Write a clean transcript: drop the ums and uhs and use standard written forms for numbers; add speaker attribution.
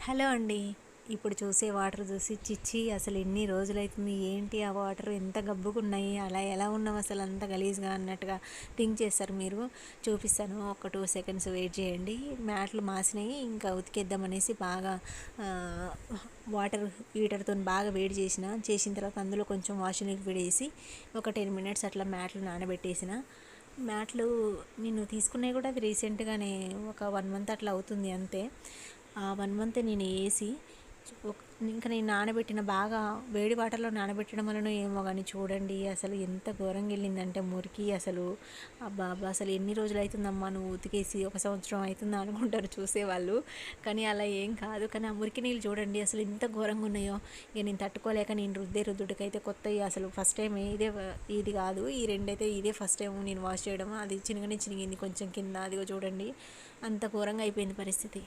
Speaker 1: Hello అండి. ఇప్పుడు చూసే వాటర్ చూసి చిచ్చి అసలు ఎన్ని రోజులైతుంది, ఏంటి ఆ వాటర్ ఎంత గబ్బుగున్నాయి, అలా ఎలా ఉన్నాం అసలు అంత గలీజ్గా అన్నట్టుగా థింక్ చేస్తారు మీరు. చూపిస్తాను, ఒక 2 సెకండ్స్ వెయిట్ చేయండి. మ్యాట్లు మాసినాయి, ఇంకా ఉతికేద్దామనేసి బాగా వాటర్ హీటర్తో బాగా వేడి చేసిన తర్వాత అందులో కొంచెం వాషింగ్ లిక్విడ్ వేసి ఒక 10 మినిట్స్ అట్లా మ్యాట్లు నానబెట్టేసిన. మ్యాట్లు నేను తీసుకున్నవి కూడా అది రీసెంట్గానే, ఒక 1 మంత్ అట్లా అవుతుంది అంతే. ఆ 1 మంత్ నేను వేసి ఇంకా నేను నానబెట్టిన, బాగా వేడి వాటర్లో నానబెట్టడం వలన ఏమో కానీ చూడండి అసలు ఎంత ఘోరంగా వెళ్ళిందంటే మురికి అసలు. అబ్బా అబ్బా, అసలు ఎన్ని రోజులు అవుతుందమ్మా నువ్వు ఉతికేసి, 1 సంవత్సరం అవుతుందా అనుకుంటారు చూసేవాళ్ళు. కానీ అలా ఏం కాదు. కానీ ఆ మురికి నీళ్ళు చూడండి అసలు ఎంత ఘోరంగా ఉన్నాయో. ఇక నేను తట్టుకోలేక నేను రుద్దుడికైతే కొత్తవి అసలు ఫస్ట్ టైం ఇది కాదు, ఈ రెండైతే ఇదే ఫస్ట్ టైం నేను వాష్ చేయడం. అది చిన్నగానే చినిగింది కొంచెం కింద, అదిగో చూడండి అంత ఘోరంగా అయిపోయింది పరిస్థితి.